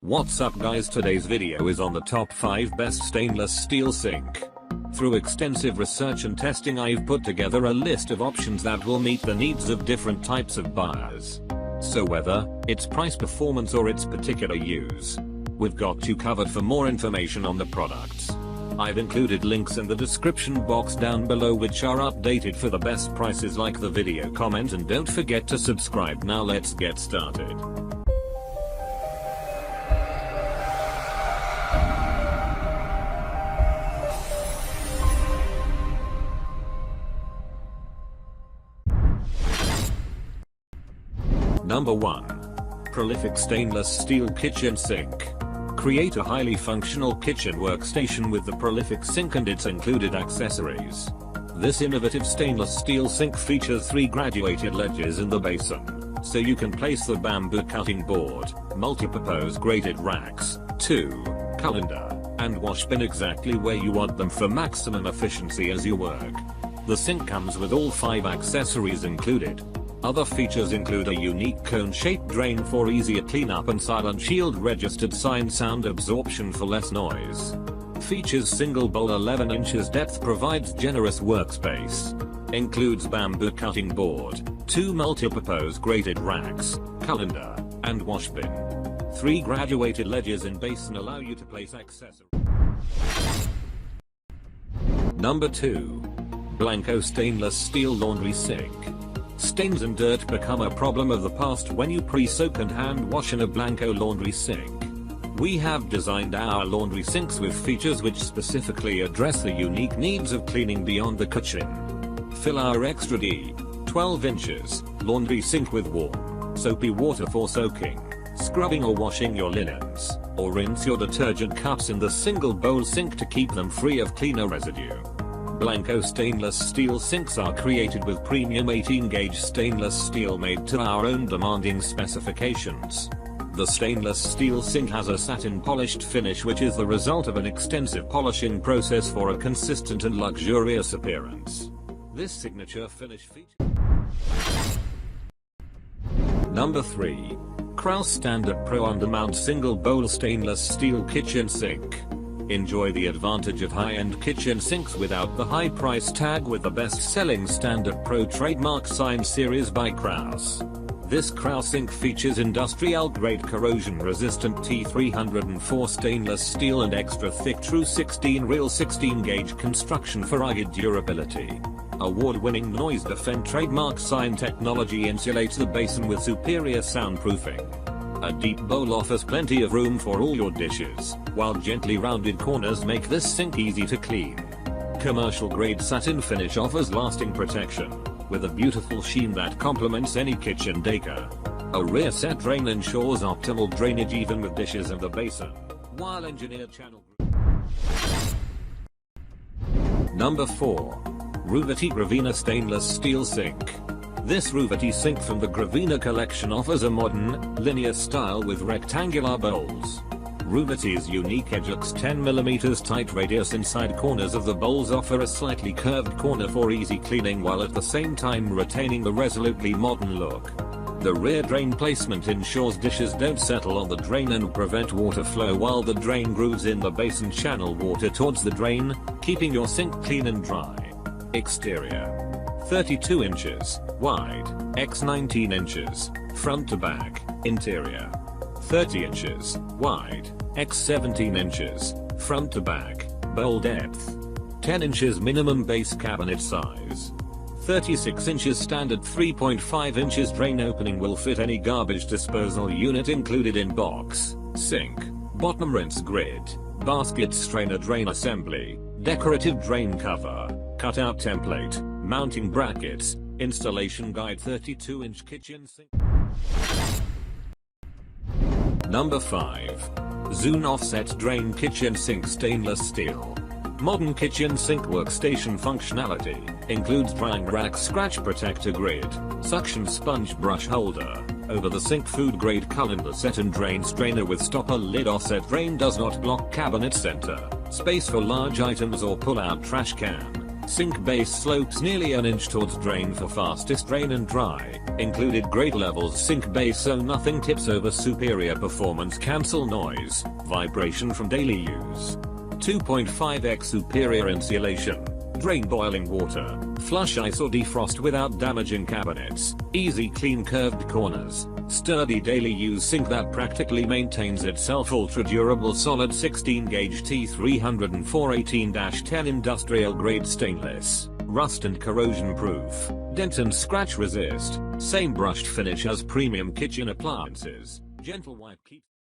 What's up guys, today's video is on the top 5 best stainless steel sink. Through extensive research and testing I've put together a list of options that will meet the needs of different types of buyers. So whether it's price, performance or its particular use, we've got you covered. For more information on the products, I've included links in the description box down below which are updated for the best prices. Like the video, comment and don't forget to subscribe. Now let's get started. Number 1. Prolific Stainless Steel Kitchen Sink. Create a highly functional kitchen workstation with the Prolific sink and its included accessories. This innovative stainless steel sink features 3 graduated ledges in the basin, so you can place the bamboo cutting board, multi-purpose grated racks, 2 colander, and wash bin exactly where you want them for maximum efficiency as you work. The sink comes with all 5 accessories included. Other features include a unique cone-shaped drain for easier cleanup and silent shield registered sound absorption for less noise. Features single bowl 11 inches depth, provides generous workspace. Includes bamboo cutting board, 2 multi-purpose grated racks, colander, and wash bin. 3 graduated ledges in basin allow you to place accessories. Number 2. BLANCO Stainless Steel Laundry Sink. Stains and dirt become a problem of the past when you pre-soak and hand wash in a BLANCO laundry sink. We have designed our laundry sinks with features which specifically address the unique needs of cleaning beyond the kitchen. Fill our extra deep, 12 inches, laundry sink with warm, soapy water for soaking, scrubbing or washing your linens, or rinse your detergent cups in the single bowl sink to keep them free of cleaner residue. BLANCO stainless steel sinks are created with premium 18-gauge stainless steel made to our own demanding specifications. The stainless steel sink has a satin polished finish which is the result of an extensive polishing process for a consistent and luxurious appearance. This signature finish features. Number 3. Kraus Standart Pro Undermount Single Bowl Stainless Steel Kitchen Sink. Enjoy the advantage of high-end kitchen sinks without the high price tag with the best-selling Standart Pro trademark sign series by Kraus. This Kraus sink features industrial-grade corrosion-resistant T304 stainless steel and extra-thick true 16 real 16-gauge construction for rugged durability. Award-winning noise defend trademark sign technology insulates the basin with superior soundproofing. A deep bowl offers plenty of room for all your dishes, while gently rounded corners make this sink easy to clean. Commercial grade satin finish offers lasting protection, with a beautiful sheen that complements any kitchen decor. A rear set drain ensures optimal drainage even with dishes in the basin, while engineered channel. Number 4. Ruvati Gravena Stainless Steel Sink. This Ruvati sink from the Gravena collection offers a modern, linear style with rectangular bowls. Ruvati's unique edge looks 10mm tight radius inside corners of the bowls offer a slightly curved corner for easy cleaning while at the same time retaining the resolutely modern look. The rear drain placement ensures dishes don't settle on the drain and prevent water flow, while the drain grooves in the basin channel water towards the drain, keeping your sink clean and dry. Exterior. 32 inches, wide, x 19 inches, front to back. Interior. 30 inches, wide, x 17 inches, front to back. Bowl depth. 10 inches minimum base cabinet size. 36 inches standard. 3.5 inches drain opening will fit any garbage disposal unit included in box, sink, bottom rinse grid, basket strainer drain assembly, decorative drain cover, cutout template, mounting brackets, installation guide. 32-inch kitchen sink. Number 5. Zuhne Offset Drain Kitchen Sink Stainless Steel. Modern kitchen sink workstation functionality includes drying rack, scratch protector grid, suction sponge brush holder, over the sink food grade colander set and drain strainer with stopper lid. Offset drain does not block cabinet center space for large items or pull out trash can. Sink base slopes nearly an inch towards drain for fastest drain and dry. Included grade levels sink base so nothing tips over. Superior performance, cancel noise, vibration from daily use. 2.5x superior insulation. Drain boiling water, flush ice or defrost without damaging cabinets, easy clean curved corners, sturdy daily use sink that practically maintains itself. Ultra durable solid 16 gauge T304 18-10 industrial grade stainless, rust and corrosion proof, dent and scratch resist, same brushed finish as premium kitchen appliances, gentle wipe keeps